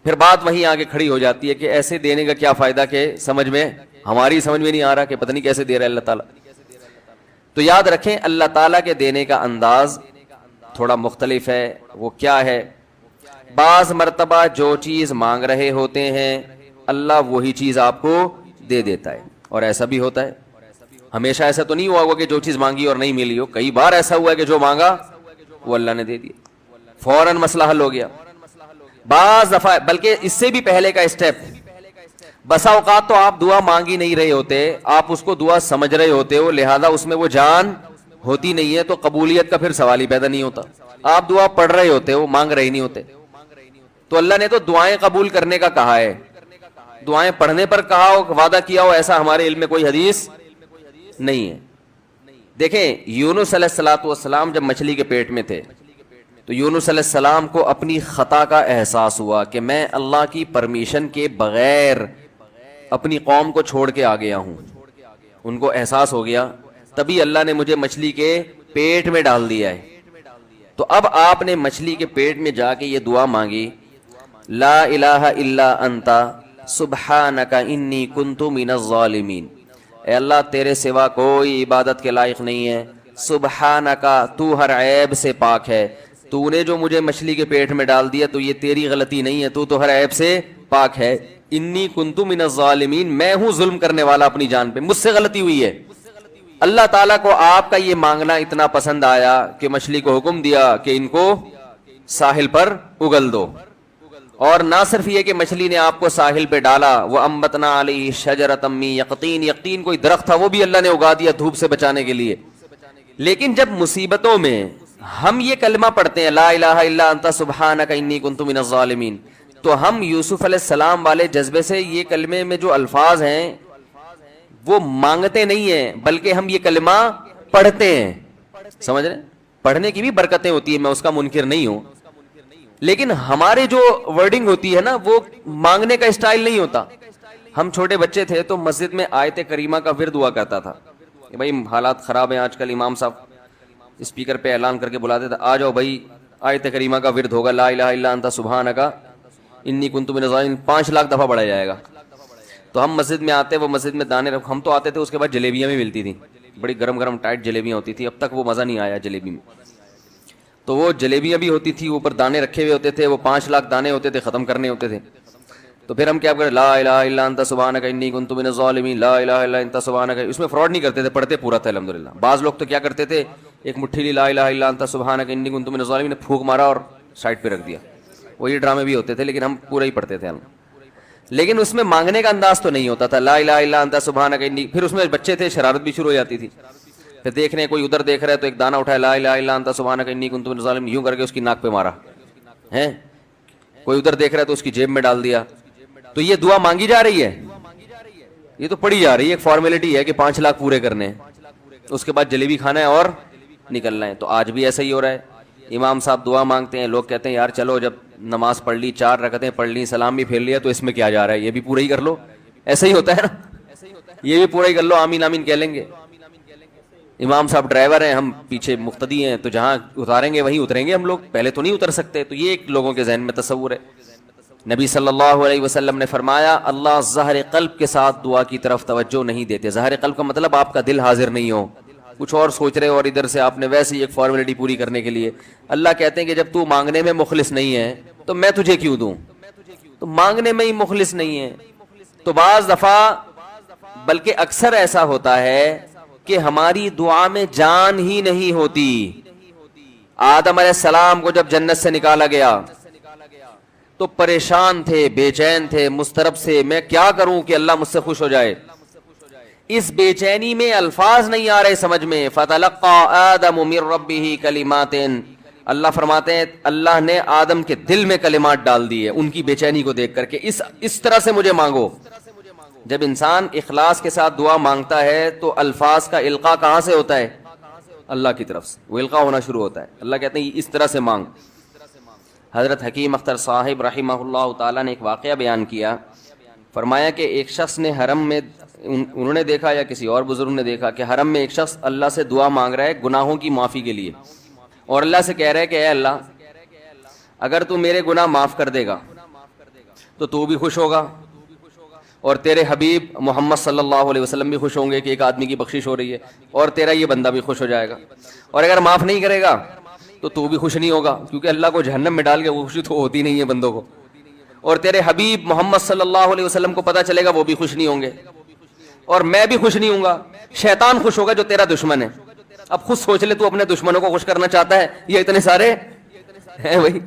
پھر بات وہیں آگے کھڑی ہو جاتی ہے کہ ایسے دینے کا کیا فائدہ کہ ہماری سمجھ میں نہیں آ رہا کہ پتہ نہیں کیسے دے رہا ہے اللہ تعالیٰ. تو یاد رکھیں اللہ تعالیٰ کے دینے کا انداز تھوڑا مختلف ہے. وہ کیا ہے؟ بعض مرتبہ جو چیز مانگ رہے ہوتے ہیں اللہ وہی چیز آپ کو دے دیتا ہے. اور ایسا بھی ہوتا ہے, ہمیشہ ایسا تو نہیں ہوا ہوگا کہ جو چیز مانگی اور نہیں ملی ہو. کئی بار ایسا ہوا ہے کہ جو مانگا وہ اللہ نے دے دیا, فوراً مسئلہ حل ہو گیا. بعض دفعہ بلکہ اس سے بھی پہلے کا اسٹیپ, بسا اوقات تو آپ دعا مانگ ہی نہیں رہے ہوتے, آپ اس کو دعا سمجھ رہے ہوتے ہو, لہذا اس میں وہ جان ہوتی نہیں ہے, تو قبولیت کا پھر سوال ہی پیدا نہیں ہوتا. آپ دعا پڑھ رہے ہوتے ہو, مانگ رہے نہیں ہوتے. تو اللہ نے تو دعائیں قبول کرنے کا کہا ہے, دعائیں پڑھنے پر کہا ہو, وعدہ کیا ہو, ایسا ہمارے علم میں کوئی حدیث نہیں ہے. دیکھیں یونس علیہ الصلوۃ والسلام جب مچھلی کے پیٹ میں تھے تو یونس علیہ السلام کو اپنی خطا کا احساس ہوا کہ میں اللہ کی پرمیشن کے بغیر اپنی قوم کو چھوڑ کے آ گیا ہوں. ان کو احساس ہو گیا, تبھی اللہ نے مجھے مچھلی کے پیٹ میں ڈال دیا ہے. تو اب آپ نے مچھلی کے پیٹ میں جا کے یہ دعا مانگی, لا الہ الا انت سبحانک انی کنت من الظالمین. اے اللہ تیرے سوا کوئی عبادت کے لائق نہیں ہے, سبحانکا تو ہر عیب سے پاک ہے. تو نے جو مجھے مچھلی کے پیٹ میں ڈال دیا تو یہ تیری غلطی نہیں ہے, تو ہر عیب سے پاک ہے. انی کنت من الظالمین, میں ہوں ظلم کرنے والا اپنی جان پہ, مجھ سے غلطی ہوئی ہے. اللہ تعالیٰ کو آپ کا یہ مانگنا اتنا پسند آیا کہ مچھلی کو حکم دیا کہ ان کو ساحل پر اگل دو. اور نہ صرف یہ کہ مچھلی نے آپ کو ساحل پہ ڈالا, وہ انبتنا علیہ شجرۃ من یقطین, یقطین کوئی درخت تھا وہ بھی اللہ نے اگا دیا دھوپ سے بچانے کے لیے. لیکن جب مصیبتوں میں ہم یہ کلمہ پڑھتے ہیں لا الہ الا انت سبحانک انی کنت من الظالمین, تو ہم یوسف علیہ السلام والے جذبے سے یہ کلمے میں جو الفاظ ہیں وہ مانگتے نہیں ہیں, بلکہ ہم یہ کلمہ پڑھتے ہیں. سمجھ رہے ہیں, پڑھنے کی بھی برکتیں ہوتی ہیں, میں اس کا منکر نہیں ہوں, لیکن ہمارے جو ورڈنگ ہوتی ہے نا وہ مانگنے کا اسٹائل نہیں ہوتا. ہم چھوٹے بچے تھے تو مسجد میں آیت کریمہ کا ورد ہوا کرتا تھا کہ بھائی حالات خراب ہیں آج کل, امام صاحب اسپیکر پہ اعلان کر کے بلاتے تھے, آ جاؤ بھائی آیت کریمہ کا ورد ہوگا, لا الہ الا انت سبحانک انی کنت من الظالمین, 5 لاکھ دفعہ پڑھا جائے گا. تو ہم مسجد میں آتے, وہ مسجد میں دانے ہم تو آتے تھے, اس کے بعد جلیبیاں بھی ملتی تھیں, بڑی گرم گرم ٹائٹ جلیبیاں ہوتی تھی. اب تک وہ مزہ نہیں آیا جلیبی میں. تو وہ جلیبیاں بھی ہوتی تھی, اوپر دانے رکھے ہوئے ہوتے تھے, وہ 5 لاکھ دانے ہوتے تھے, ختم کرنے ہوتے تھے. تو پھر ہم کیا کریں, لا الہ الا انت سبحانک انی کنت من الظالمین, لا الہ الا انت سبحانک. اس میں فراڈ نہیں کرتے تھے, پڑھتے پورا تھا الحمدللہ. بعض لوگ تو کیا کرتے تھے, ایک مٹھی لی لا الہ الا انت سبحانک انی کنت من الظالمین نے پھونک مارا اور سائڈ پہ رکھ دیا. وہ یہ ڈرامے بھی ہوتے تھے, لیکن ہم پورا ہی پڑھتے تھے. لیکن اس میں مانگنے کا انداز تو نہیں ہوتا تھا, لا الہ الا انت سبحانک انی. پھر اس میں بچے تھے, شرارت بھی شروع ہو جاتی تھی. پھر دیکھ رہے کوئی ادھر دیکھ رہا ہے تو ایک دانہ اٹھایا, لا الہ الا انت سبحانک انی کنت من الظالمین, یوں کر کے اس کی ناک پہ مارا ہے. کوئی ادھر دیکھ رہا ہے تو اس کی جیب میں ڈال دیا. تو یہ دعا مانگی جا رہی ہے, یہ تو پڑھی جا رہی ہے, ایک فارمیلٹی ہے کہ 5 لاکھ پورے کرنے ہیں, اس کے بعد جلیبی کھانا ہے اور نکلنا ہے. تو آج بھی ایسا ہی ہو رہا ہے. امام صاحب دعا مانگتے ہیں, لوگ کہتے ہیں یار چلو جب نماز پڑھ لی, 4 رکعتیں پڑھ لی, سلام بھی پھیر لیا, تو اس میں کیا جا رہا ہے, یہ بھی پورا ہی کر لو. ایسا ہی ہوتا ہے نا, یہ بھی پورا ہی کر لو, آمین آمین کہہ لیں گے. امام صاحب ڈرائیور ہیں, ہم پیچھے مقتدی ہیں, تو جہاں اتاریں گے وہیں اتریں گے ہم لوگ, پہلے تو نہیں اتر سکتے. تو یہ ایک لوگوں کے ذہن میں تصور ہے. نبی صلی اللہ علیہ وسلم نے فرمایا اللہ ظاہر قلب کے ساتھ دعا کی طرف توجہ نہیں دیتے. ظاہر قلب کا مطلب آپ کا دل حاضر نہیں ہو, کچھ اور سوچ رہے ہو, اور ادھر سے آپ نے ویسے ہی ایک فارمیلٹی پوری کرنے کے لیے. اللہ کہتے ہیں کہ جب تو مانگنے میں مخلص نہیں ہے تو میں تجھے کیوں دوں. تو مانگنے میں ہی مخلص نہیں ہے. تو بعض دفعہ بلکہ اکثر ایسا ہوتا ہے کہ ہماری دعا میں جان ہی نہیں ہوتی. آدم علیہ السلام کو جب جنت سے نکالا گیا تو پریشان تھے, بے چین تھے, مضطرب سے, میں کیا کروں کہ اللہ مجھ سے خوش ہو جائے. اس بے چینی میں الفاظ نہیں آ رہے سمجھ میں. فَتَلَقَّى آدَمُ مِن رَبِّهِ كَلِمَاتٍ, اللہ فرماتے ہیں اللہ نے آدم کے دل میں کلمات ڈال دیے ان کی بے چینی کو دیکھ کر کے, اس طرح سے مجھے مانگو. جب انسان اخلاص کے ساتھ دعا مانگتا ہے تو الفاظ کا القاء کہاں سے ہوتا ہے, اللہ کی طرف سے وہ القاء ہونا شروع ہوتا ہے. اللہ کہتے ہیں اس طرح سے مانگ. حضرت حکیم اختر صاحب رحمہ اللہ تعالیٰ نے ایک واقعہ بیان کیا, فرمایا کہ ایک شخص نے حرم میں, انہوں نے دیکھا یا کسی اور بزرگ نے دیکھا کہ حرم میں ایک شخص اللہ سے دعا مانگ رہا ہے گناہوں کی معافی کے لیے, اور اللہ سے کہہ رہا ہے کہ اے اللہ اگر تو میرے گناہ معاف کر دے گا تو بھی خوش ہوگا اور تیرے حبیب محمد صلی اللہ علیہ وسلم بھی خوش ہوں گے کہ ایک آدمی کی بخشش ہو رہی ہے، اور تیرا یہ بندہ بھی خوش ہو جائے گا. اور اگر معاف نہیں کرے گا تو بھی خوش نہیں ہوگا، کیونکہ اللہ کو جہنم میں ڈال کے خوشی تو ہوتی نہیں ہے بندوں کو. اور تیرے حبیب محمد صلی اللہ علیہ وسلم کو پتہ چلے گا، وہ بھی خوش نہیں ہوں گے، اور میں بھی خوش نہیں ہوں گا. شیطان خوش ہوگا جو تیرا دشمن ہے. اب خود سوچ لے، تو اپنے دشمنوں کو خوش کرنا چاہتا ہے؟ یہ اتنے سارے ہیں بھائی،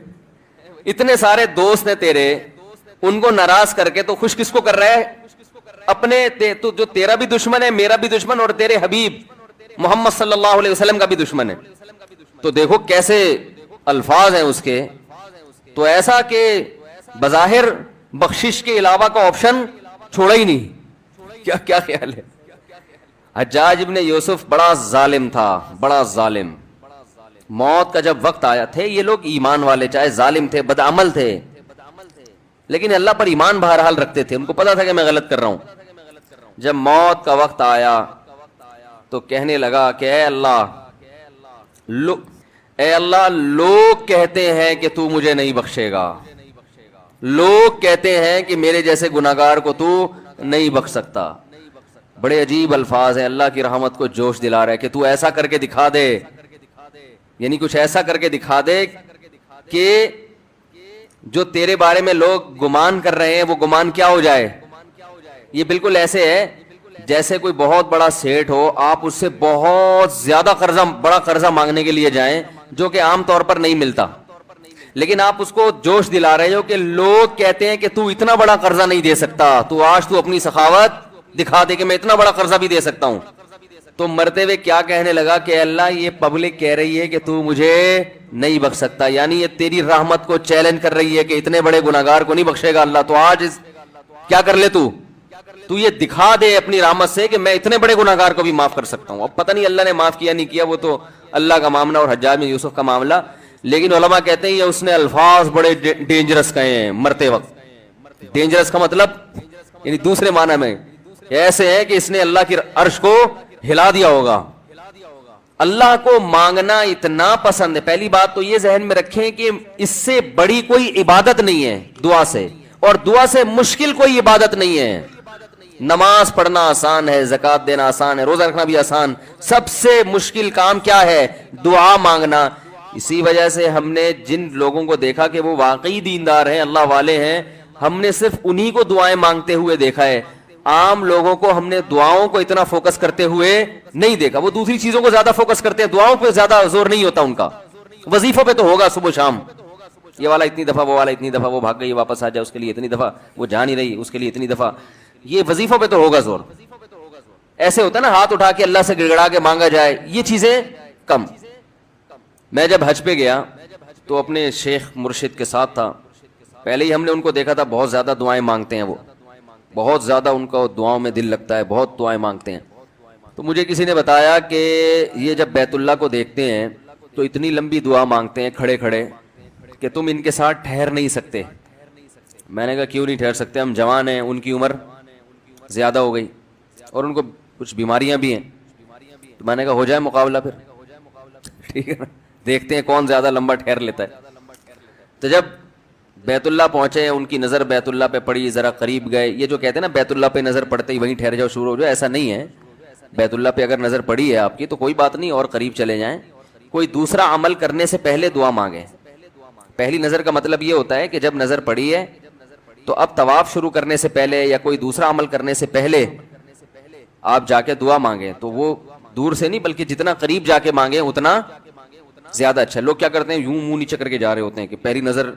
اتنے سارے دوست ہیں تیرے، ان کو ناراض کر کے تو خوش کس کو کر رہا ہے؟ اپنے تو جو تیرا بھی دشمن ہے، میرا بھی دشمن، اور تیرے حبیب محمد صلی اللہ علیہ وسلم کا بھی دشمن ہے. تو دیکھو کیسے الفاظ ہیں اس کے. تو ایسا کہ بظاہر بخشش کے علاوہ کا آپشن چھوڑا ہی نہیں. کیا خیال ہے؟ حجاج ابن یوسف بڑا ظالم تھا، بڑا ظالم. موت کا جب وقت آیا، تھے یہ لوگ ایمان والے، چاہے ظالم تھے، بدعمل تھے، لیکن اللہ پر ایمان بہرحال رکھتے تھے. ان کو پتا تھا کہ میں غلط کر رہا ہوں. جب موت کا وقت آیا تو کہنے لگا کہ اے اللہ لوگ کہتے ہیں کہ تو مجھے نہیں بخشے گا، لوگ کہتے ہیں کہ میرے جیسے گناہگار کو تو نہیں بخش سکتا. بڑے عجیب الفاظ ہیں، اللہ کی رحمت کو جوش دلا رہا ہے کہ تو ایسا کر کے دکھا دے، یعنی کچھ ایسا کر کے دکھا دے کہ جو تیرے بارے میں لوگ گمان کر رہے ہیں وہ گمان کیا ہو جائے. یہ بالکل ایسے ہے جیسے کوئی بہت بڑا سیٹ ہو، آپ اس سے بہت زیادہ بڑا قرضہ مانگنے کے لیے جائیں جو کہ عام طور پر نہیں ملتا، لیکن آپ اس کو جوش دلا رہے ہو کہ لوگ کہتے ہیں کہ تو اتنا بڑا قرضہ نہیں دے سکتا، تو آج تو اپنی سخاوت دکھا دے کہ میں اتنا بڑا قرضہ بھی دے سکتا ہوں. تو مرتے ہوئے کیا کہنے لگا کہ اللہ یہ پبلک کہہ رہی ہے کہ تو مجھے نہیں بخش سکتا، یعنی یہ تیری رحمت کو چیلنج کر رہی ہے کہ اتنے بڑے گناہگار کو نہیں بخشے گا اللہ. تو آج کیا کر لے، تو یہ دکھا دے اپنی رحمت سے کہ میں اتنے بڑے گناہگار کو بھی معاف کر سکتا ہوں. اب پتہ نہیں اللہ نے معاف کیا نہیں کیا، وہ تو اللہ کا معاملہ اور حجاج بن یوسف کا معاملہ. لیکن علماء کہتے ہیں یہ اس نے الفاظ بڑے ڈینجرس کہے ہیں مرتے وقت. ڈینجرس کا مطلب یعنی دوسرے معنی میں ایسے ہے کہ اس نے اللہ کی عرش کو ہلا دیا ہوگا. اللہ کو مانگنا اتنا پسند ہے. پہلی بات تو یہ ذہن میں رکھیں کہ اس سے بڑی کوئی عبادت نہیں ہے دعا سے، اور دعا سے مشکل کوئی عبادت نہیں ہے. نماز پڑھنا آسان ہے، زکوٰۃ دینا آسان ہے، روزہ رکھنا بھی آسان. سب سے مشکل کام کیا ہے؟ دعا مانگنا. اسی وجہ سے ہم نے جن لوگوں کو دیکھا کہ وہ واقعی دیندار ہیں، اللہ والے ہیں، ہم نے صرف انہی کو دعائیں مانگتے ہوئے دیکھا ہے. عام لوگوں کو ہم نے دعاؤں کو اتنا فوکس کرتے ہوئے نہیں دیکھا. وہ دوسری چیزوں کو زیادہ فوکس کرتے ہیں، دعاؤں پہ زیادہ زور نہیں ہوتا ان کا. وظیفوں پہ تو ہوگا صبح شام، یہ والا اتنی دفعہ، وہ والا اتنی دفعہ، وہ بھاگ گئی واپس آ جائے اس کے لیے اتنی دفعہ، وہ جا نہیں رہی اس کے لیے اتنی دفعہ. یہ وظیفوں پہ تو ہوگا زور. ایسے ہوتا ہے نا ہاتھ اٹھا کے اللہ سے گڑگڑا کے مانگا جائے، یہ چیزیں کم. میں جب حج پہ گیا تو اپنے شیخ مرشد کے ساتھ تھا. پہلے ہی ہم نے ان کو دیکھا تھا بہت زیادہ دعائیں مانگتے ہیں، وہ بہت زیادہ ان کا دعاؤں میں دل لگتا ہے، بہت دعائیں مانگتے ہیں. تو مجھے کسی نے بتایا کہ یہ جب بیت اللہ کو دیکھتے ہیں تو اتنی لمبی دعا مانگتے ہیں کھڑے کھڑے کہ تم ان کے ساتھ ٹھہر نہیں سکتے. میں نے کہا کیوں نہیں ٹھہر سکتے؟ ہم جوان ہیں، ان کی عمر زیادہ ہو گئی اور ان کو کچھ بیماریاں بھی ہیں. تو میں نے کہا ہو جائے مقابلہ پھر، ٹھیک ہے نا، دیکھتے ہیں کون زیادہ لمبا ٹھہر لیتا ہے. تو جب بیت اللہ پہنچے، ان کی نظر بیت اللہ پہ پڑی، ذرا قریب گئے. یہ جو کہتے ہیں نا بیت اللہ پہ نظر پڑتے ہی وہیں ٹھہر جاؤ شروع ہو جاؤ، ایسا نہیں ہے. بیت اللہ پہ اگر نظر پڑی ہے آپ کی تو کوئی بات نہیں، اور قریب چلے جائیں. کوئی دوسرا عمل کرنے سے پہلے دعا مانگیں. پہلی نظر کا مطلب یہ ہوتا ہے کہ جب نظر پڑی ہے تو اب طواف شروع کرنے سے پہلے یا کوئی دوسرا عمل کرنے سے پہلے آپ جا کے دعا مانگیں. تو وہ دور سے نہیں بلکہ جتنا قریب جا کے مانگیں اتنا زیادہ اچھا. لوگ کیا کرتے ہیں، یوں منہ نیچے کر کے جا رہے ہوتے ہیں کہ پہلی نظر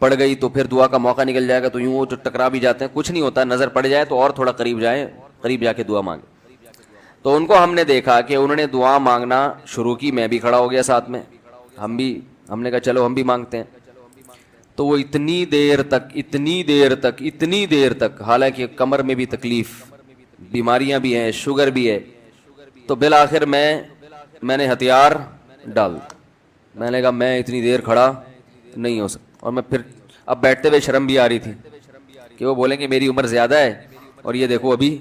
پڑ گئی تو پھر دعا کا موقع نکل جائے گا، تو یوں وہ ٹکرا بھی جاتے ہیں. کچھ نہیں ہوتا، نظر پڑ جائے تو اور تھوڑا قریب جائیں، قریب جا کے دعا مانگیں. تو ان کو ہم نے دیکھا کہ انہوں نے دعا مانگنا شروع کی. میں بھی کھڑا ہو گیا ساتھ میں، ہم نے کہا چلو ہم بھی مانگتے ہیں. تو وہ اتنی دیر تک حالانکہ کمر میں بھی تکلیف، بیماریاں بھی ہیں، شوگر بھی ہے. تو بالآخر میں نے ہتھیار ڈال، میں نے کہا میں اتنی دیر کھڑا نہیں ہو سکتا. اور میں پھر اب بیٹھتے ہوئے شرم بھی آ رہی تھی کہ وہ بولیں کہ میری عمر زیادہ ہے اور یہ دیکھو ابھی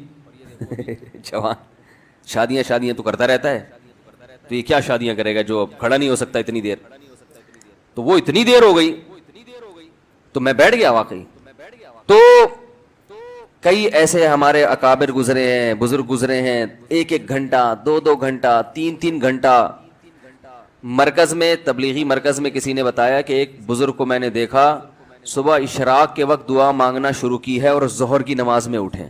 جوان، شادیاں تو کرتا رہتا ہے، تو یہ کیا شادیاں کرے گا جو اب کھڑا نہیں ہو سکتا اتنی دیر. تو وہ اتنی دیر ہو گئی تو میں بیٹھ گیا واقعی. تو کئی ایسے ہمارے اکابر گزرے ہیں, بزرگ گزرے ہیں, 1 گھنٹہ 2 گھنٹہ 3 گھنٹہ. مرکز میں, تبلیغی مرکز میں کسی نے بتایا کہ ایک بزرگ کو میں نے دیکھا صبح اشراق کے وقت دعا مانگنا شروع کی ہے اور ظہر کی نماز میں اٹھے.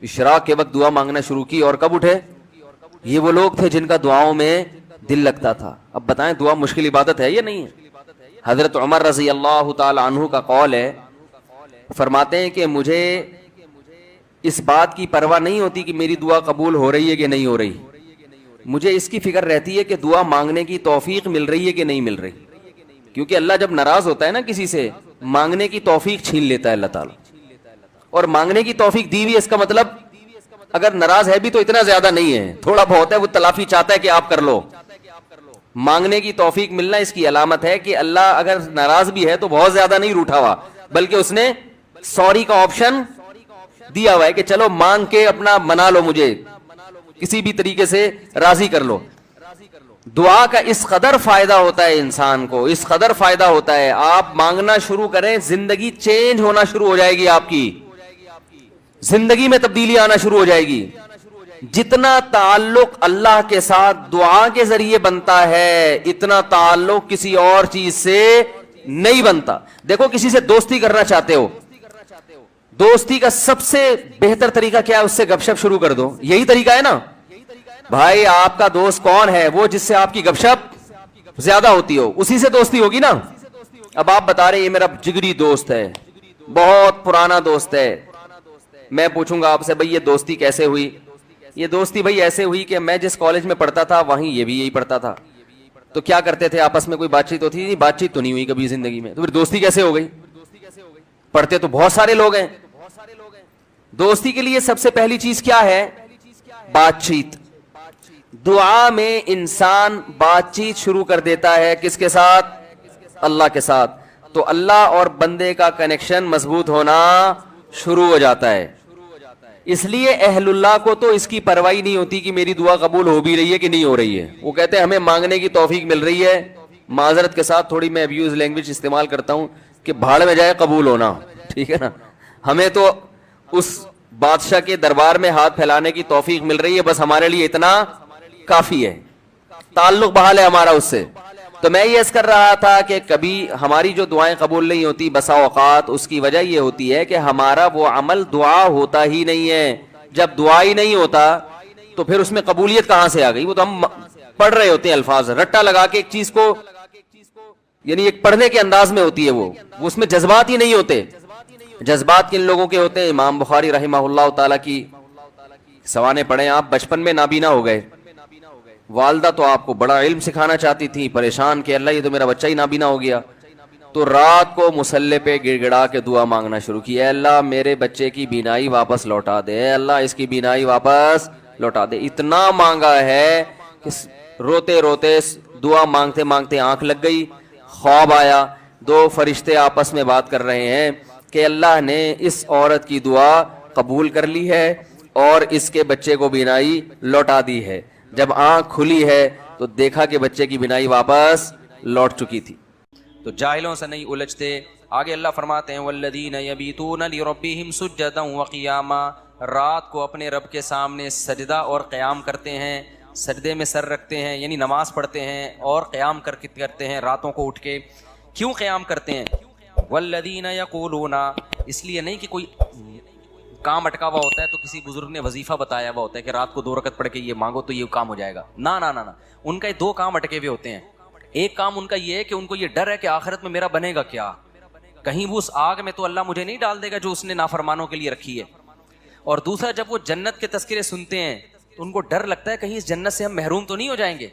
اشراق کے وقت دعا مانگنا شروع کی اور کب اٹھے؟ یہ وہ لوگ تھے جن کا دعاؤں میں دل لگتا تھا. اب بتائیں دعا مشکل عبادت ہے یا نہیں ہے؟ حضرت عمر رضی اللہ تعالی عنہ کا قول ہے, فرماتے ہیں کہ مجھے اس بات کی پرواہ نہیں ہوتی کہ میری دعا قبول ہو رہی ہے کہ نہیں ہو رہی, مجھے اس کی فکر رہتی ہے کہ دعا مانگنے کی توفیق مل رہی ہے کہ نہیں مل رہی. کیونکہ اللہ جب ناراض ہوتا ہے نا کسی سے, مانگنے کی توفیق چھین لیتا ہے اللہ تعالیٰ. اور مانگنے کی توفیق دی ہوئی, اس کا مطلب اگر ناراض ہے بھی تو اتنا زیادہ نہیں ہے, تھوڑا بہت ہے, وہ تلافی چاہتا ہے کہ آپ کر لو. مانگنے کی توفیق ملنا اس کی علامت ہے کہ اللہ اگر ناراض بھی ہے تو بہت زیادہ نہیں روٹھا ہوا, بلکہ اس نے سوری کا آپشن دیا ہوا ہے کہ چلو مانگ کے اپنا منا لو, مجھے کسی بھی طریقے سے راضی کر لو. دعا کا اس قدر فائدہ ہوتا ہے انسان کو, اس قدر فائدہ ہوتا ہے, آپ مانگنا شروع کریں زندگی چینج ہونا شروع ہو جائے گی, آپ کی زندگی میں تبدیلی آنا شروع ہو جائے گی. جتنا تعلق اللہ کے ساتھ دعا کے ذریعے بنتا ہے اتنا تعلق کسی اور چیز سے نہیں بنتا. دیکھو کسی سے دوستی کرنا چاہتے ہو, دوستی کا سب سے بہتر طریقہ کیا ہے؟ اس سے گپ شپ شروع کر دو. یہی طریقہ ہے نا بھائی. آپ کا دوست کون ہے؟ وہ جس سے آپ کی گپ شپ زیادہ ہوتی ہو, اسی سے دوستی ہوگی نا. اب آپ بتا رہے یہ میرا جگری دوست ہے, بہت پرانا دوست ہے. میں پوچھوں گا آپ سے بھائی یہ دوستی کیسے ہوئی؟ یہ دوستی بھائی ایسے ہوئی کہ میں جس کالج میں پڑھتا تھا وہیں یہ بھی یہی پڑھتا تھا, تو کیا کرتے تھے آپس میں, کوئی بات چیت ہوتی تھی؟ بات چیت تو نہیں ہوئی کبھی زندگی میں, تو پھر دوستی کیسے ہو گئی؟ پڑھتے تو بہت سارے لوگ ہیں. دوستی کے لیے سب سے پہلی چیز کیا ہے؟ بات چیت. دعا میں انسان بات چیت شروع کر دیتا ہے کس کے ساتھ؟ اللہ کے ساتھ. تو اللہ اور بندے کا کنیکشن مضبوط ہونا شروع ہو جاتا ہے. اس لیے اہل اللہ کو تو اس کی پرواہ نہیں ہوتی کہ میری دعا قبول ہو بھی رہی ہے کہ نہیں ہو رہی ہے. وہ کہتے ہیں ہمیں مانگنے کی توفیق مل رہی ہے. معذرت کے ساتھ تھوڑی میں ابیوز لینگویج استعمال کرتا ہوں کہ بھاڑ میں جائے قبول ہونا, ٹھیک ہے نا. ہمیں تو اس بادشاہ کے دربار میں ہاتھ پھیلانے کی توفیق مل رہی ہے, بس ہمارے لیے اتنا کافی ہے, تعلق بحال ہے ہمارا اس سے. تو میں یہ عرض کر رہا تھا کہ کبھی ہماری جو دعائیں قبول نہیں ہوتی بسا اوقات اس کی وجہ یہ ہوتی ہے کہ ہمارا وہ عمل دعا ہوتا ہی نہیں ہے. جب دعا ہی نہیں ہوتا تو پھر اس میں قبولیت کہاں سے آ گئی؟ وہ تو ہم پڑھ رہے ہوتے ہیں الفاظ رٹا لگا کے ایک چیز کو, یعنی ایک پڑھنے کے انداز میں ہوتی ہے, وہ اس میں جذبات ہی نہیں ہوتے. جذبات کن لوگوں کے ہوتے ہیں؟ امام بخاری رحمہ اللہ تعالیٰ کی سوانے پڑھیں آپ, بچپن میں نابینا ہو گئے, والدہ تو آپ کو بڑا علم سکھانا چاہتی تھی, پریشان کہ اللہ یہ تو میرا بچہ ہی نابینا ہو گیا. تو رات کو مصلے پہ گڑ گڑا کے دعا مانگنا شروع کی, اے اللہ میرے بچے کی بینائی واپس لوٹا دے, اے اللہ اس کی بینائی واپس لوٹا دے. اتنا مانگا ہے کہ روتے روتے دعا مانگتے مانگتے آنکھ لگ گئی, خواب آیا, 2 فرشتے آپس میں بات کر رہے ہیں کہ اللہ نے اس عورت کی دعا قبول کر لی ہے اور اس کے بچے کو بینائی لوٹا دی ہے. جب آنکھ کھلی ہے تو دیکھا کہ بچے کی بینائی واپس لوٹ چکی تھی. تو جاہلوں سے نہیں الجھتے. آگے اللہ فرماتے ہیں والذین یبیتون لربہم سجدا وقیاما, رات کو اپنے رب کے سامنے سجدہ اور قیام کرتے ہیں, سجدے میں سر رکھتے ہیں یعنی نماز پڑھتے ہیں اور قیام کرتے ہیں راتوں کو اٹھ کے. کیوں قیام کرتے ہیں؟ والذین یقولون, اس لیے نہیں کہ کوئی کام اٹکا ہوا ہوتا ہے تو کسی بزرگ نے وظیفہ بتایا ہوا ہوتا ہے کہ رات کو 2 رکعت پڑھ کے یہ مانگو تو یہ کام ہو جائے گا. نہ نہ نہ, ان کا 2 کام اٹکے ہوئے ہوتے ہیں. ایک کام ان کا یہ ہے کہ ان کو یہ ڈر ہے کہ آخرت میں میرا بنے گا کیا, کہیں وہ اس آگ میں تو اللہ مجھے نہیں ڈال دے گا جو اس نے نافرمانوں کے لیے رکھی ہے. اور دوسرا جب وہ جنت کے تذکرے سنتے ہیں تو ان کو ڈر لگتا ہے کہیں اس جنت سے ہم محروم تو نہیں ہو جائیں گے.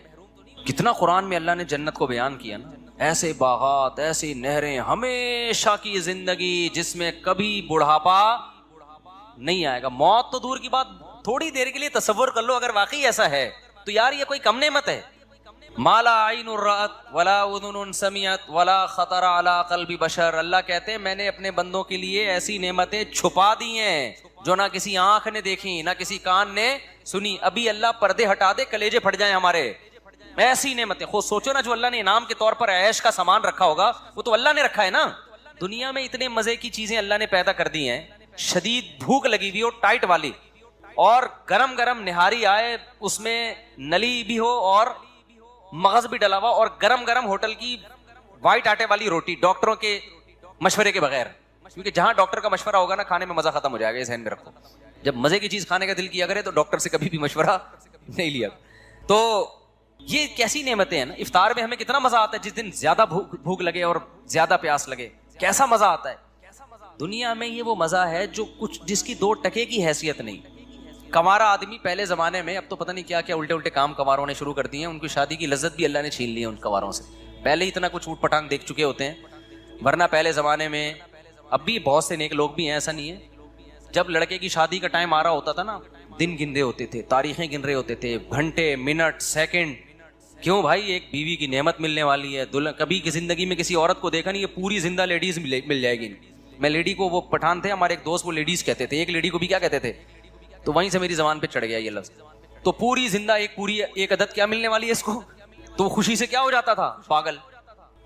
کتنا قرآن میں اللہ نے جنت کو بیان کیا نا, ایسے باغات, ایسی نہریں, ہمیشہ کی زندگی جس میں کبھی بڑھاپا نہیں آئے گا. موت تو دور کی بات, تھوڑی دیر کے لیے تصور کر لو اگر واقعی ایسا ہے تو یار یہ کوئی کم نعمت ہے. مالا عین رأت ولا اذن سمعت ولا خطر علی قلب بشر, اللہ کہتے ہیں میں نے اپنے بندوں کے لیے ایسی نعمتیں چھپا دی ہیں جو نہ کسی آنکھ نے دیکھی نہ کسی کان نے سنی. ابھی اللہ پردے ہٹا دے کلیجے پھٹ جائیں ہمارے, ایسی نعمتیں. خود سوچو نا جو اللہ نے انعام کے طور پر عیش کا سامان رکھا ہوگا وہ تو اللہ نے رکھا ہے نا. دنیا میں اتنے مزے کی چیزیں اللہ نے پیدا کر دی ہیں, شدید بھوک لگی ہوئی ہو ٹائٹ والی, اور گرم گرم نہاری آئے, اس میں نلی بھی ہو اور مغز بھی ڈلا ہوا, اور گرم گرم ہوٹل کی وائٹ آٹے والی روٹی ڈاکٹروں کے مشورے کے بغیر, کیونکہ جہاں ڈاکٹر کا مشورہ ہوگا نا کھانے میں مزہ ختم ہو جائے گا, یہ ذہن میں رکھو. جب مزے کی چیز کھانے کا دل کیا کرے تو ڈاکٹر سے کبھی بھی مشورہ نہیں لیا. تو یہ کیسی نعمتیں ہیں نا. افطار میں ہمیں کتنا مزہ آتا ہے, جس دن زیادہ بھوک لگے اور زیادہ پیاس لگے, کیسا مزہ آتا ہے. دنیا میں یہ وہ مزہ ہے جو کچھ جس کی 2 ٹکے کی حیثیت نہیں. کمارا آدمی پہلے زمانے میں, اب تو پتہ نہیں کیا کیا الٹے الٹے کام کماروں نے شروع کر دیے ہیں, ان کی شادی کی لذت بھی اللہ نے چھین لی ہے ان کماروں سے. پہلے اتنا کچھ اوٹ پٹانگ دیکھ چکے ہوتے ہیں, ورنہ پہلے زمانے میں, اب بھی بہت سے نیک لوگ بھی ہیں, ایسا نہیں ہے. جب لڑکے کی شادی کا ٹائم آ رہا ہوتا تھا نا, دن گن رہے ہوتے تھے, تاریخیں گن رہے ہوتے تھے, گھنٹے, منٹ, سیکنڈ. کیوں بھائی, ایک بیوی کی نعمت ملنے والی ہے. کبھی کی زندگی میں کسی عورت کو دیکھا نہیں, یہ پوری زندہ لیڈیز مل جائے گی. میں لیڈی کو, وہ پٹھان تھے ہمارے ایک دوست, وہ لیڈیز کہتے تھے, ایک لیڈی کو بھی کیا کہتے تھے, تو وہیں سے میری زبان پہ چڑھ گیا یہ لفظ. تو پوری زندہ ایک عدد کیا ملنے والی ہے اس کو, تو وہ خوشی سے کیا ہو جاتا تھا, پاگل.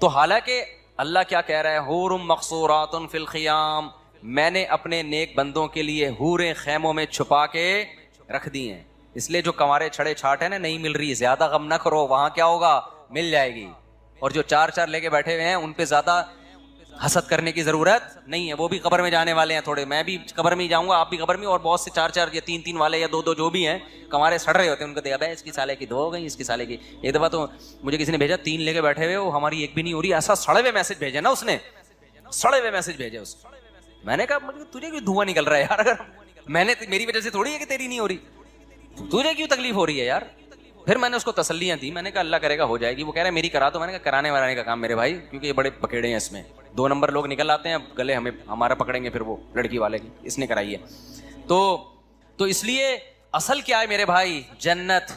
تو حالانکہ اللہ کیا کہہ رہا ہے, حور مقصورات فی الخیام, میں نے اپنے نیک بندوں کے لیے حوریں خیموں میں چھپا کے رکھ دی ہیں. اس لیے جو کنوارے چھڑے چھاٹ ہے نا, نہیں مل رہی, زیادہ غم نہ کرو, وہاں کیا ہوگا, مل جائے گی. اور جو 4 لے کے بیٹھے ہوئے ہیں ان پہ زیادہ حسد کرنے کی ضرورت نہیں ہے, وہ بھی قبر میں جانے والے ہیں تھوڑے, میں بھی قبر میں ہی جاؤں گا, آپ بھی قبر میں, اور بہت سے 4 یا 3 والے یا 2 جو بھی ہیں کنوارے سڑ رہے ہوتے ہیں, ان کو دیکھا بھائی اس کی سالے کی 2 ہو گئی, اس کی سالے کی. ایک دفعہ تو مجھے کسی نے بھیجا 3 لے کے بیٹھے ہوئے, وہ ہماری ایک بھی نہیں ہو رہی, ایسا سڑے ہوئے میسج بھیجا نا اس نے, سڑے ہوئے میسج بھیجے اس. میں نے کہا تجھے کیوں دھواں نکل رہا ہے یار, اگر میں نے, میری وجہ سے تھوڑی ہے کہ تیری نہیں ہو رہی, تجھے کیوں تکلیف ہو رہی ہے یار. پھر میں نے اس کو تسلیاں دی, میں نے کہا اللہ کرے گا ہو جائے گی. وہ کہہ رہے میری کرا دو. میں نے کہا کرانے ورانے کا کام میرے بھائی, کیونکہ یہ بڑے پکیڑے ہیں اس میں, 2 نمبر لوگ نکل آتے ہیں, گلے ہمارا پکڑیں گے پھر وہ لڑکی والے کی, اس نے کرائی ہے. تو اس لیے اصل کیا ہے میرے بھائی, جنت.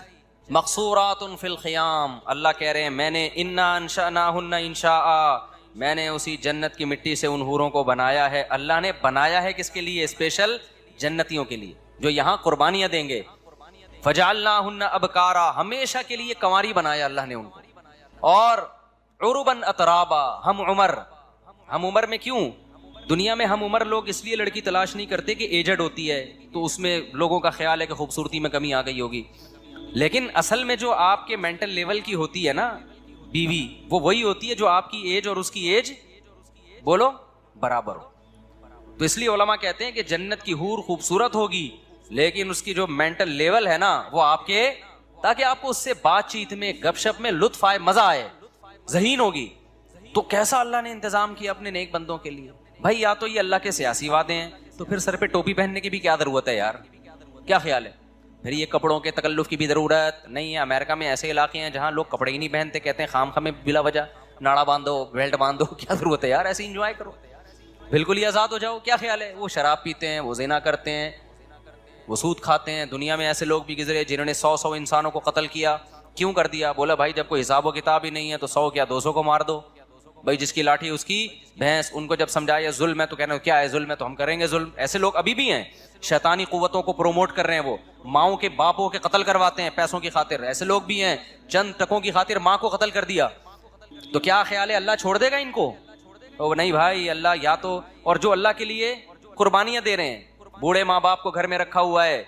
مقصورات فی الخیام, اللہ کہہ رہے ہیں میں نے انا انشأناہن انشاء, میں نے اسی جنت کی مٹی سے ان حوروں کو بنایا ہے. اللہ نے بنایا ہے کس کے لیے, اسپیشل جنتیوں کے لیے جو یہاں قربانیاں دیں گے. فجعلناہن ابکارا, ہمیشہ کے لیے کنواری بنایا اللہ نے ان کو. اور عربا اترابا, ہم عمر میں کیوں, دنیا میں ہم عمر لوگ اس لیے لڑکی تلاش نہیں کرتے کہ ایجڈ ہوتی ہے, تو اس میں لوگوں کا خیال ہے کہ خوبصورتی میں کمی آ گئی ہوگی. لیکن اصل میں جو آپ کے مینٹل لیول کی ہوتی ہے نا بیوی, وہ وہی ہوتی ہے جو آپ کی ایج اور اس کی ایج بولو برابر ہو. تو اس لیے علماء کہتے ہیں کہ جنت کی حور خوبصورت ہوگی, لیکن اس کی جو مینٹل لیول ہے نا وہ آپ کے, تاکہ آپ کو اس سے بات چیت میں, گپ شپ میں لطف آئے, مزہ آئے, ذہین ہوگی. تو کیسا اللہ نے انتظام کیا اپنے نیک بندوں کے لیے بھائی. یا تو یہ اللہ کے سیاسی وعدے ہیں, تو پھر سر پہ ٹوپی پہننے کی بھی کیا ضرورت ہے یار, کیا خیال ہے. پھر یہ کپڑوں کے تکلف کی بھی ضرورت نہیں ہے. امریکہ میں ایسے علاقے ہیں جہاں لوگ کپڑے ہی نہیں پہنتے, کہتے ہیں خام خامے بلا وجہ ناڑا باندھو, بیلٹ باندھو, کیا ضرورت ہے یار, ایسے انجوائے کرو, بالکل ہی آزاد ہو جاؤ. کیا خیال ہے. وہ شراب پیتے ہیں, وہ زنا کرتے ہیں, وہ سود کھاتے ہیں. دنیا میں ایسے لوگ بھی گزرے جنہوں نے 100 انسانوں کو قتل کیا. کیوں کر دیا, بولا بھائی جب کوئی حساب و کتاب ہی نہیں ہے تو 100 کیا 200 کو مار دو بھائی, جس کی لاٹھی اس کی بھینس. ان کو جب سمجھایا ظلم ہے تو کہنا کیا ہے ظلم ہے, تو ہم کریں گے ظلم. ایسے لوگ ابھی بھی ہیں, شیطانی قوتوں کو پروموٹ کر رہے ہیں, وہ ماؤں کے باپوں کے قتل کرواتے ہیں پیسوں کی خاطر. ایسے لوگ بھی ہیں, چند ٹکوں کی خاطر ماں کو قتل کر دیا. تو کیا خیال ہے اللہ چھوڑ دے گا ان کو؟ نہیں بھائی, اللہ یا تو, اور جو اللہ کے لیے قربانیاں دے رہے ہیں, بوڑھے ماں باپ کو گھر میں رکھا ہوا ہے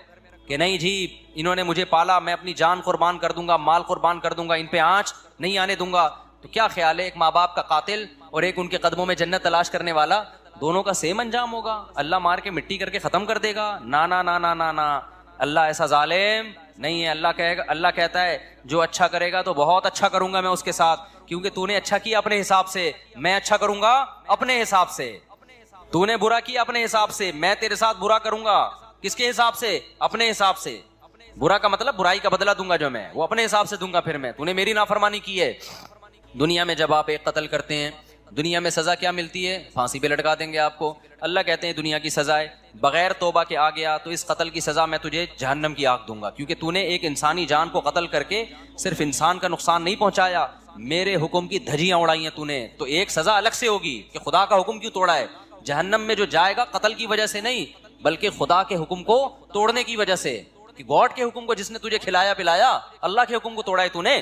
کہ نہیں جی انہوں نے مجھے پالا, میں اپنی جان قربان کر دوں گا, مال قربان کر دوں گا, ان پہ آنچ نہیں آنے دوں گا. تو کیا خیال ہے, ایک ماں باپ کا قاتل اور ایک ان کے قدموں میں جنت تلاش کرنے والا, دونوں کا سیم انجام ہوگا. اللہ مار کے مٹی کر کے ختم کر دے گا؟ نا نا نا نا نا نا, اللہ ایسا ظالم نہیں ہے. اللہ کہے گا, اللہ کہتا ہے جو اچھا کرے گا تو بہت اچھا کروں گا میں اس کے ساتھ, کیونکہ تو نے اچھا کیا اپنے حساب سے, میں اچھا کروں گا اپنے حساب سے. تو نے برا کیا اپنے حساب سے, میں تیرے ساتھ برا کروں گا. کس کے حساب سے؟ اپنے حساب سے. برا کا مطلب برائی کا بدلہ دوں گا جو میں, وہ اپنے حساب سے دوں گا. پھر میں, تو نے میری نافرمانی کی ہے. دنیا میں جب آپ ایک قتل کرتے ہیں, دنیا میں سزا کیا ملتی ہے؟ پھانسی پہ لٹکا دیں گے آپ کو. اللہ کہتے ہیں دنیا کی سزائے بغیر توبہ کے آ گیا تو اس قتل کی سزا میں تجھے جہنم کی آگ دوں گا, کیونکہ تو نے ایک انسانی جان کو قتل کر کے صرف انسان کا نقصان نہیں پہنچایا, میرے حکم کی دھجیاں اڑائی ہیں تو نے. تو ایک سزا الگ سے ہوگی کہ خدا کا حکم کیوں توڑا ہے. جہنم میں جو جائے گا قتل کی وجہ سے نہیں, بلکہ خدا کے حکم کو توڑنے کی وجہ سے, کہ گاڈ کے حکم کو جس نے تجھے کھلایا پلایا, اللہ کے حکم کو توڑا ہے تو نے.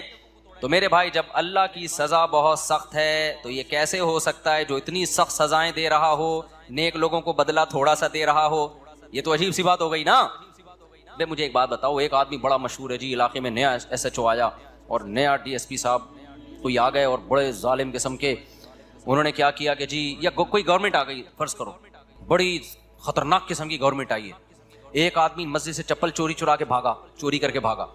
تو میرے بھائی جب اللہ کی سزا بہت سخت ہے تو یہ کیسے ہو سکتا ہے جو اتنی سخت سزائیں دے رہا ہو نیک لوگوں کو بدلہ تھوڑا سا دے رہا ہو؟ یہ تو عجیب سی بات ہو گئی نا. بے مجھے ایک بات بتاؤ, ایک آدمی بڑا مشہور ہے جی علاقے میں, نیا ایس ایچ او آیا اور نیا ڈی ایس پی صاحب کوئی آ گئے اور بڑے ظالم قسم کے انہوں نے کیا کیا کہ جی, یا کوئی گورنمنٹ آ گئی فرض کرو, بڑی خطرناک قسم کی گورنمنٹ آئی ہے, ایک آدمی مسجد سے چپل چوری کر کے بھاگا,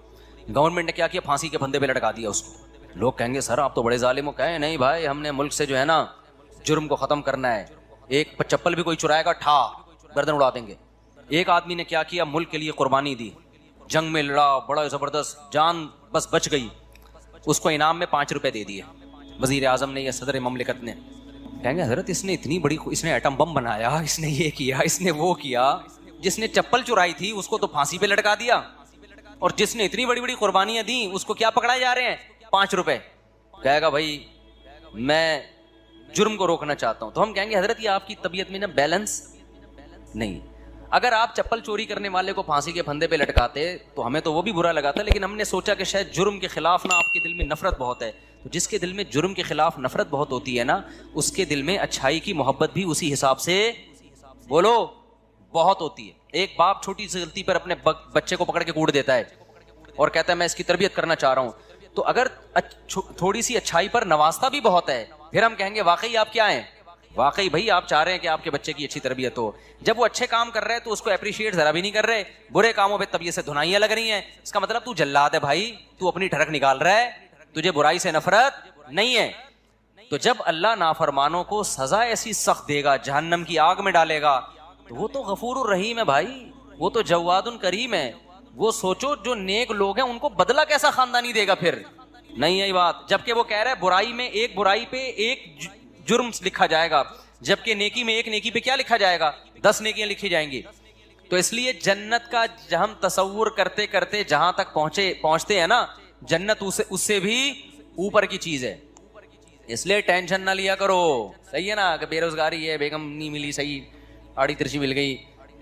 گورنمنٹ نے کیا کیا, پھانسی کے پھندے پہ لٹکا دیا اس کو. لوگ کہیں گے سر آپ تو بڑے ظالم ہو. کہیں نہیں بھائی, ہم نے ملک سے جو ہے نا جرم کو ختم کرنا ہے, ایک چپل بھی کوئی چرائے گا ٹھا گردن اڑا دیں گے. ایک آدمی نے کیا کیا, ملک کے لیے قربانی دی, جنگ میں لڑا, بڑا زبردست, جان بس بچ گئی, اس کو انعام میں 5 روپے دے دیے وزیر اعظم نے یا صدر مملکت نے. کہیں گے حضرت اس نے اتنی بڑی, اس نے ایٹم بم بنایا, اس نے یہ کیا, اس نے وہ کیا, جس نے چپل چرائی تھی اس کو تو پھانسی پہ لٹکا دیا, اور جس نے اتنی بڑی بڑی قربانیاں دیں اس کو کیا پکڑائے جا رہے ہیں, 5 روپے. کہے گا بھائی میں جرم کو روکنا چاہتا ہوں. تو ہم کہیں گے حضرت یہ آپ کی طبیعت میں نا بیلنس نہیں. اگر آپ چپل چوری کرنے والے کو پھانسی کے پھندے پہ لٹکاتے تو ہمیں تو وہ بھی برا لگا تھا, لیکن ہم نے سوچا کہ شاید جرم کے خلاف نا آپ کے دل میں نفرت بہت ہے. تو جس کے دل میں جرم کے خلاف نفرت بہت ہوتی ہے نا, اس کے دل میں اچھائی کی محبت بھی اسی حساب سے بولو بہت ہوتی ہے. ایک باپ چھوٹی سی غلطی پر اپنے بچے کو پکڑ کے کوڑ دیتا ہے اور کہتا ہے میں اس کی تربیت کرنا چاہ رہا ہوں, تو اگر تھوڑی سی اچھائی پر نوازتا بھی بہت ہے, پھر ہم کہیں گے واقعی آپ کیا ہیں, واقعی بھائی آپ چاہ رہے ہیں کہ آپ کے بچے کی اچھی تربیت ہو. جب وہ اچھے کام کر رہے ہیں تو اس کو اپریشیٹ ذرا بھی نہیں کر رہے, برے کاموں پہ طبیعت سے دھنائیاں لگ رہی ہیں, اس کا مطلب تو جلاد ہے بھائی, تو اپنی ٹھڑک نکال رہا ہے, تجھے برائی سے نفرت نہیں ہے. تو جب اللہ نافرمانوں کو سزا ایسی سخت دے گا, جہنم کی آگ میں ڈالے گا, تو وہ تو غفور الرحیم ہے بھائی, وہ تو جواد کریم ہے. وہ سوچو جو نیک لوگ ہیں ان کو بدلہ کیسا خاندانی دے گا پھر, نہیں ہے بات. جبکہ وہ کہہ رہا ہے برائی میں ایک برائی پہ ایک جرم لکھا جائے گا, جبکہ نیکی میں ایک نیکی پہ کیا لکھا جائے گا, 10 نیکیاں لکھی جائیں گی. تو اس لیے جنت کا ہم تصور کرتے کرتے جہاں تک پہنچتے ہیں نا, جنت اس سے بھی اوپر کی چیز ہے. اس لیے ٹینشن نہ لیا کرو, صحیح ہے نا, کہ بے روزگاری ہے, بیگم نہیں ملی, صحیح آڑی ترچی مل گئی,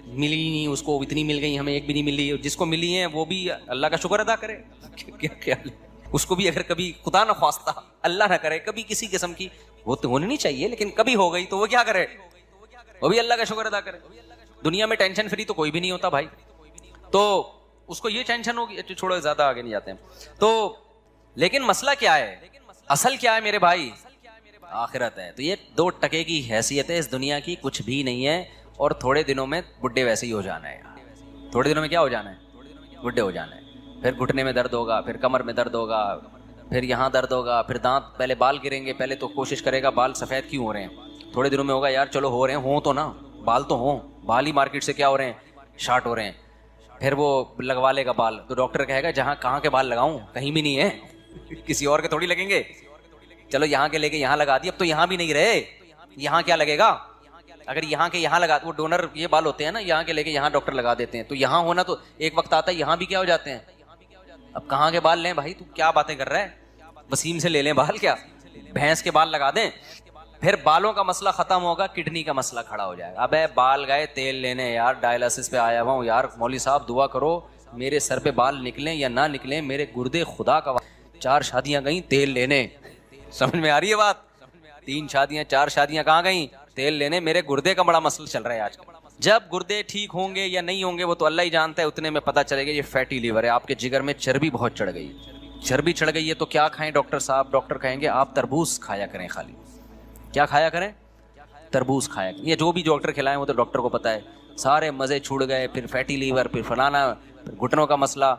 ملی نہیں اس کو, اتنی مل گئی, ہمیں ایک بھی نہیں ملی. جس کو ملی ہیں وہ بھی اللہ کا شکر ادا کرے, کیا خیال ہے, اس کو بھی اگر کبھی خدا نہ خواستہ اللہ نہ کرے کبھی کسی قسم کی, وہ تو ہونی نہیں چاہیے, لیکن کبھی ہو گئی تو وہ کیا کرے, وہ بھی اللہ کا شکر ادا کرے. دنیا میں ٹینشن فری تو کوئی بھی نہیں ہوتا بھائی, تو اس کو یہ ٹینشن ہوگی, چھوڑو زیادہ آگے نہیں جاتے ہیں. تو لیکن مسئلہ کیا ہے, اصل کیا ہے میرے بھائی, آخرت ہے. تو یہ 2 ٹکے کی حیثیت ہے اس دنیا کی, کچھ بھی نہیں ہے. اور تھوڑے دنوں میں بڈھے ویسے ہی ہو جانا ہے, تھوڑے دنوں میں کیا ہو جانا ہے, بڈھے ہو جانا ہے. پھر گھٹنے میں درد ہوگا, پھر کمر میں درد ہوگا, پھر یہاں درد ہوگا, پھر دانت, پہلے بال گریں گے, پہلے تو کوشش کرے گا بال سفید کیوں ہو رہے ہیں, تھوڑے دنوں میں ہوگا یار چلو ہو رہے ہیں, ہوں تو نا, بال تو ہوں, بال ہی مارکیٹ سے کیا ہو رہے ہیں, شارٹ ہو رہے ہیں. پھر وہ لگوا لے گا بال, تو ڈاکٹر کہے گا کہاں کے بال لگاؤں, کہیں بھی نہیں ہے, کسی اور کے تھوڑی لگیں گے, چلو یہاں کے لے کے یہاں لگا دی, اب تو یہاں بھی نہیں رہے, یہاں کیا لگے گا, اگر یہاں کے یہاں لگا, وہ ڈونر یہ بال ہوتے ہیں نا, یہاں کے لے کے یہاں ڈاکٹر لگا دیتے ہیں, تو یہاں ہونا تو ایک وقت آتا ہے یہاں بھی کیا ہو جاتے ہیں. اب کہاں کے بال لیں بھائی, تو کیا باتیں کر رہا ہے, وسیم سے لے لیں بال, کیا بھینس کے بال لگا دیں. پھر بالوں کا مسئلہ ختم ہوگا, کڈنی کا مسئلہ کھڑا ہو جائے گا. ابے بال گئے تیل لینے, یار ڈائلسس پہ آیا ہوا ہوں یار, مولوی صاحب دعا کرو میرے سر پہ بال نکلیں یا نہ نکلیں, میرے گردے خدا کا 4 شادیاں گئیں تیل لینے, سمجھ میں آ رہی ہے بات, 3 شادیاں 4 شادیاں کہاں گئیں, تیل لینے, میرے گردے کا بڑا مسئلہ چل رہا ہے آج کل. جب گردے ٹھیک ہوں گے یا نہیں ہوں گے وہ تو اللہ ہی جانتا ہے, اتنے میں پتہ چلے گا یہ فیٹی لیور ہے, آپ کے جگر میں چربی بہت چڑھ گئی, چربی چڑھ گئی ہے. تو کیا کھائیں ڈاکٹر صاحب, ڈاکٹر کہیں گے آپ تربوز کھایا کریں, خالی کیا کھایا کریں, تربوز کھایا کریں. یہ جو بھی ڈاکٹر کھلائیں وہ تو ڈاکٹر کو پتہ ہے, سارے مزے چھوڑ گئے, پھر فیٹی لیور, پھر فلانا, پھر گھٹنوں کا مسئلہ.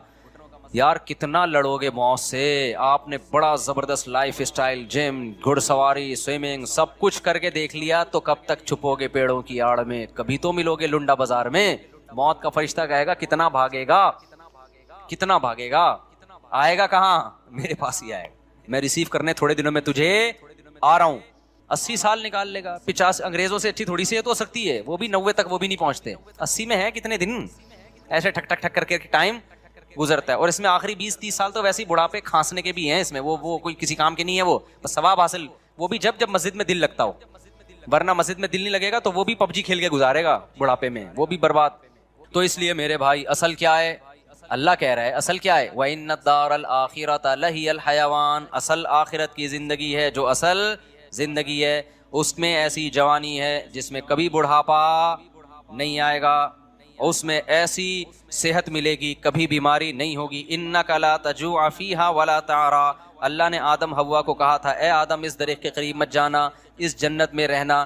یار کتنا لڑو گے موت سے, آپ نے بڑا زبردست لائف اسٹائل, جم, گھڑ سواری, سوئمنگ, سب کچھ کر کے دیکھ لیا, تو کب تک چھپو گے پیڑوں کی آڑ میں, کبھی تو ملو گے لنڈا بازار میں. موت کا فرشتہ کہے گا کتنا بھاگے گا, کتنا بھاگے گا, آئے گا کہاں, میرے پاس ہی آئے گا, میں ریسیو کرنے تھوڑے دنوں میں تجھے آ رہا ہوں. 80 سال نکال لے گا, 50, انگریزوں سے اچھی تھوڑی صحت ہو سکتی ہے, وہ بھی 90 تک وہ بھی نہیں پہنچتے, 80 میں ہے کتنے دن ایسے ٹھک ٹھک ٹھک کر کے ٹائم گزرتا ہے. اور اس میں آخری 20-30 سال تو ویسے ہی بڑھاپے کھانسنے کے بھی ہیں, اس میں وہ کوئی کسی کام کے نہیں ہے, وہ بس ثواب حاصل, وہ بھی جب مسجد میں دل لگتا ہو, ورنہ مسجد میں دل نہیں لگے گا تو وہ بھی PUBG کھیل کے گزارے گا بڑھاپے میں, وہ بھی برباد. تو اس لیے میرے بھائی اصل کیا ہے, اللہ کہہ رہا ہے اصل کیا ہے؟ وَإِنَّ الدَّارَ الْآخِرَةَ لَهِيَ الْحَيَوَانُ، اصل آخرت کی زندگی ہے جو اصل زندگی ہے، اس میں ایسی جوانی ہے جس میں کبھی بڑھاپا نہیں آئے گا، اس میں ایسی صحت ملے گی، کبھی بیماری نہیں ہوگی۔ اِنَّكَ لَا تَجُوعَ فِيهَا وَلَا تَعْرَىٰ، اللہ نے آدم حوا کو کہا تھا اے آدم اس درخت کے قریب مت جانا، اس جنت میں رہنا